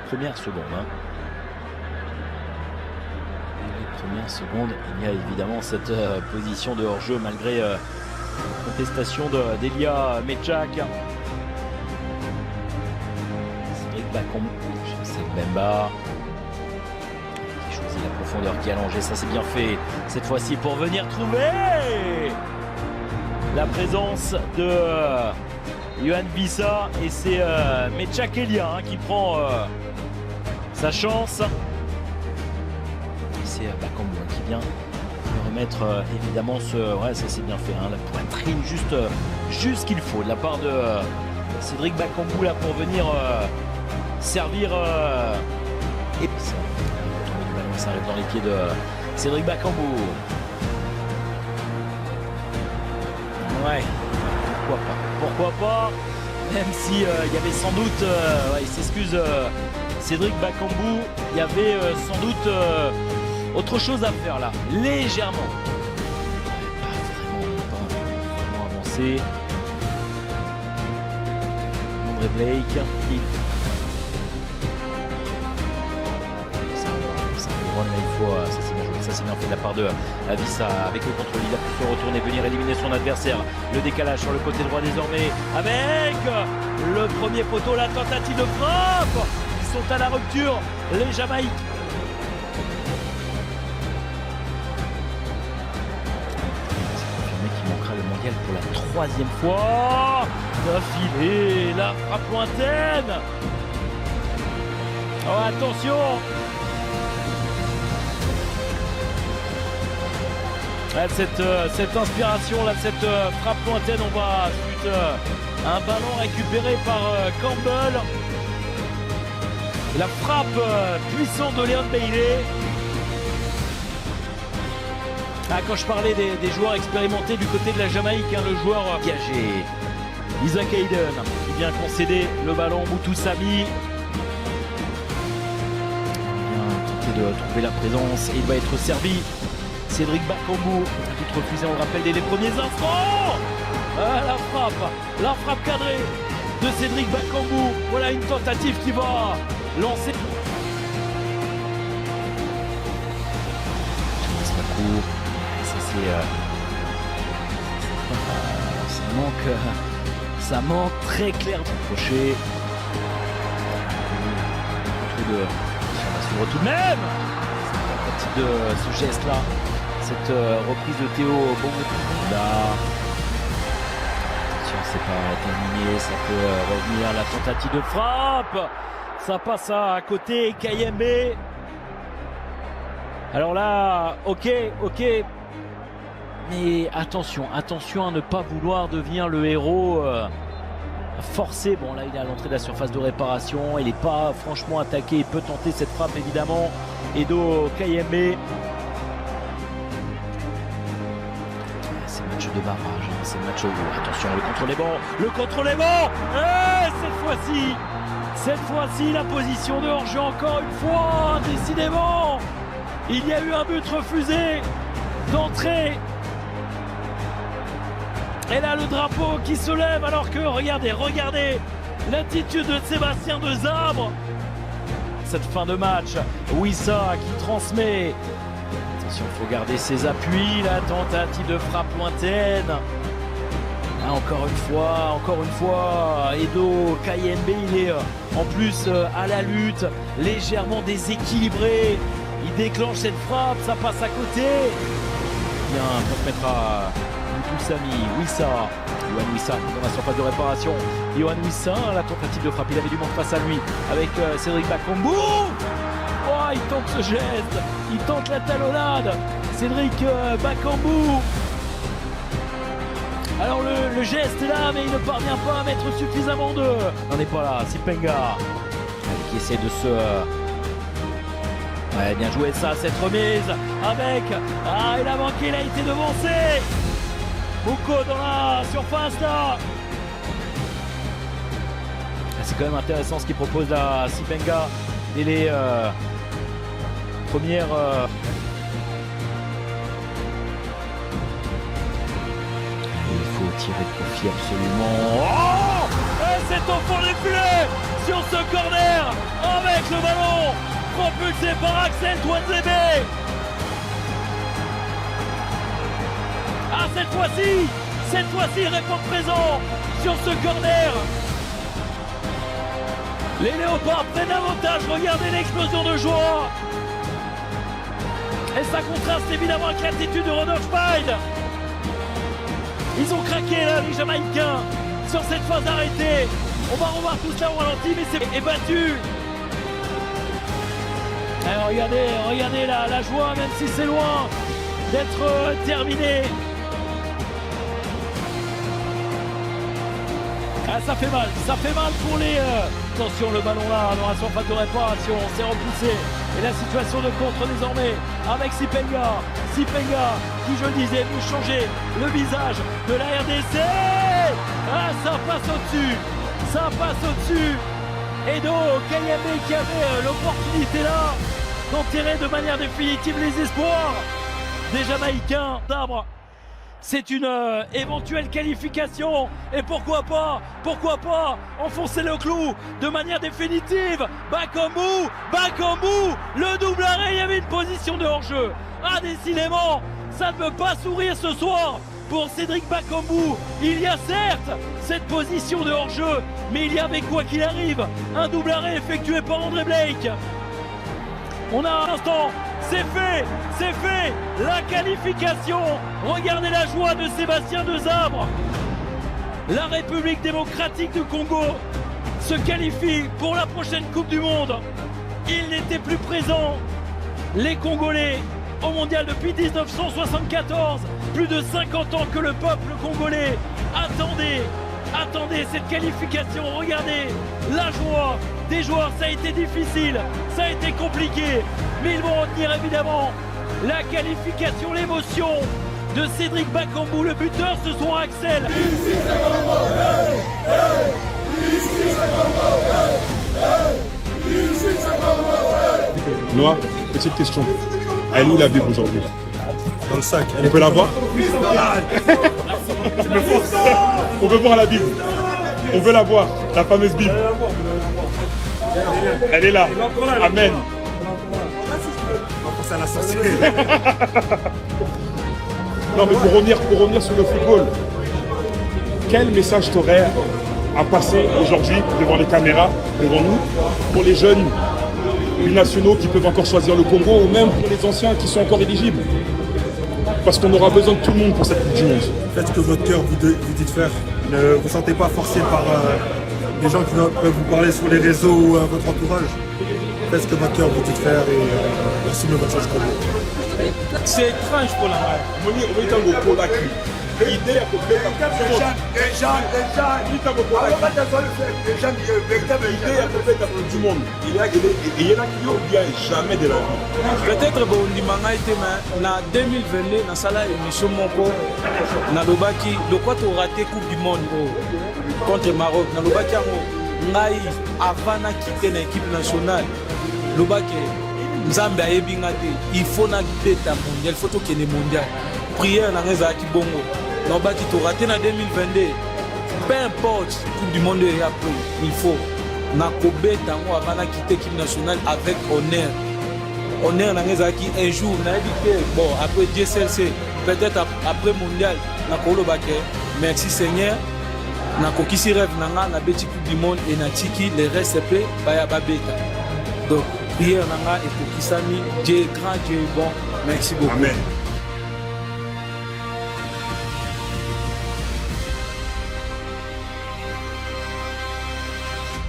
premières secondes. Les premières secondes, il y a évidemment cette position de hors-jeu malgré contestation d'Elia Mechak. Cédric Bakambu, c'est Bemba qui choisit la profondeur qui est allongée, ça c'est bien fait cette fois-ci pour venir trouver la présence de Yohan Wissa et c'est Mechak Elia qui prend sa chance. Et c'est Bakambu qui vient remettre évidemment ce... Ouais, ça c'est bien fait, la poitrine juste ce qu'il faut de la part de Cédric Bakambu là pour venir servir et puis ça, le ballon s'arrive dans les pieds de Cédric Bakambu. Ouais, pourquoi pas, même si il y avait sans doute, il s'excuse Cédric Bakambu, il y avait sans doute autre chose à faire là, légèrement. Pas vraiment avancé. André Blake qui... Ça c'est bien joué, ça c'est bien fait de la part de Wissa avec le contrôle, il a pu se retourner, venir éliminer son adversaire. Le décalage sur le côté droit désormais avec le premier poteau, la tentative de frappe. Ils sont à la rupture, les Jamaïcains. Qui manquera le mondial pour la troisième fois d'affilée, la frappe lointaine. Oh, attention, cette inspiration là, cette frappe lointaine, on va suite un ballon récupéré par Campbell, la frappe puissante de Leon Bailey. Quand je parlais des joueurs expérimentés du côté de la Jamaïque, le joueur engagé, Isaac Hayden, qui vient concéder le ballon, Moutou Sami. Il vient tenter de trouver la présence et il va être servi. Cédric Bakambu, tout refusé, on le rappelle, dès les premiers instants. La frappe cadrée de Cédric Bakambu. Voilà une tentative qui va lancer. Ça manque très clairement. Crochet. On va suivre tout de même. C'est de ce geste là, cette reprise de Théo Bongounda. Attention, c'est pas terminé, ça peut revenir. La tentative de frappe, ça passe à côté. Kayembe. Alors là, ok. Mais attention à ne pas vouloir devenir le héros forcé. Bon là il est à l'entrée de la surface de réparation, il n'est pas franchement attaqué, il peut tenter cette frappe évidemment. Edo Kayembe. C'est match de barrage, c'est match au bout. Attention, le contrôle est bon. Et cette fois-ci la position de hors-jeu encore une fois, décidément. Il y a eu un but refusé d'entrée. Et là le drapeau qui se lève alors que regardez l'attitude de Sébastien Desabre. Cette fin de match, Wissa qui transmet. Attention, il faut garder ses appuis. La tentative de frappe lointaine. Là, encore une fois, Edo Kayembe, il est en plus à la lutte, légèrement déséquilibré. Il déclenche cette frappe, ça passe à côté. Bien, on mettre à Moutou Sami, Wissa. Yohan Wissa dans la surface de réparation. Yohan Wissa, la tentative de frappe, il avait du monde face à lui avec Cédric Bakambu. Oh, il tente ce geste, il tente la talonnade. Cédric Bakambu. Alors le geste est là, mais il ne parvient pas à mettre suffisamment de... On n'est pas là, Sipenga qui essaie de se... Ouais, bien joué ça, cette remise avec... il a manqué, il a été devancé. Mouko dans la surface là. C'est quand même intéressant ce qu'il propose là, Sipenga. Et les premières... Il faut tirer profit absolument. Oh, et c'est au fond des filets sur ce corner avec le ballon propulsé par Axel Touanzebe. Ah, cette fois-ci, il répond présent sur ce corner. Les Léopards prennent avantage, regardez l'explosion de joie. Et ça contraste évidemment avec l'attitude de Rodolphe Schmeid. Ils ont craqué là, les Jamaïcains, sur cette phase arrêtée. On va revoir tout ça au ralenti, mais c'est battu. Alors regardez la joie, même si c'est loin d'être terminé. Ah, ça fait mal pour les... Attention, le ballon là, dans la surface de réparation, c'est repoussé. Et la situation de contre désormais avec Sipenga, qui je le disais, vous changer le visage de la RDC. Ah, ça passe au-dessus. Edo Kayame qui avait l'opportunité là d'enterrer de manière définitive les espoirs des Jamaïcains d'Arbre. C'est une éventuelle qualification et pourquoi pas enfoncer le clou de manière définitive. Bakambu, le double arrêt, il y avait une position de hors-jeu. Ah, décidément, ça ne peut pas sourire ce soir pour Cédric Bakambu. Il y a certes cette position de hors-jeu, mais il y avait quoi qu'il arrive un double arrêt effectué par André Blake. On a un instant. C'est fait, la qualification. Regardez la joie de Sébastien Desabre. La République démocratique du Congo se qualifie pour la prochaine Coupe du Monde. Il n'était plus présent, les Congolais, au mondial depuis 1974. Plus de 50 ans que le peuple congolais attendait cette qualification. Regardez la joie des joueurs, ça a été difficile, ça a été compliqué, mais ils vont retenir évidemment la qualification, l'émotion de Cédric Bakambu, le buteur ce soir Axel. Noah, petite question. Elle est où la Bible aujourd'hui? Dans le sac. On peut la voir? On veut voir la Bible. On veut la voir, la fameuse Bible. Elle est là. Amen. Ça l'a sorti. Non, mais pour revenir sur le football, quel message t'aurais à passer aujourd'hui devant les caméras, devant nous, pour les jeunes binationaux qui peuvent encore choisir le Congo ou même pour les anciens qui sont encore éligibles? Parce qu'on aura besoin de tout le monde pour cette Coupe du Monde. Faites ce que votre cœur vous dit de faire. Ne vous sentez pas forcé par des gens qui peuvent vous parler sur les réseaux ou votre entourage. Faites ce que votre cœur vous dit de faire et merci de votre chose comme vous. C'est étrange pour la main. Peut-être bon ndimanga été na 2022 na sala émission moko na lobaki lokwa to raté coupe du monde contre Maroc na lobaki yango ngai avant na quitter na équipe nationale lobaki Nzambe ayebinga te il faut na beta mondial faut to kene mondial prière na ngeza ki bongo na lobaki to raté na 2022 peu importe coupe du monde et après il faut na kobeta ngo avant na quitter équipe nationale avec honneur. Honneur Nangezaki un jour, bon après DSLC, peut-être après mondial, na Kolo Baké. Merci Seigneur. Na kokisi rêve nanga na beti coupe du monde et na tiki les restes pe baya babeta. Donc prière nanga et kokisami Dieu est grand, Dieu est bon. Merci beaucoup. Amen.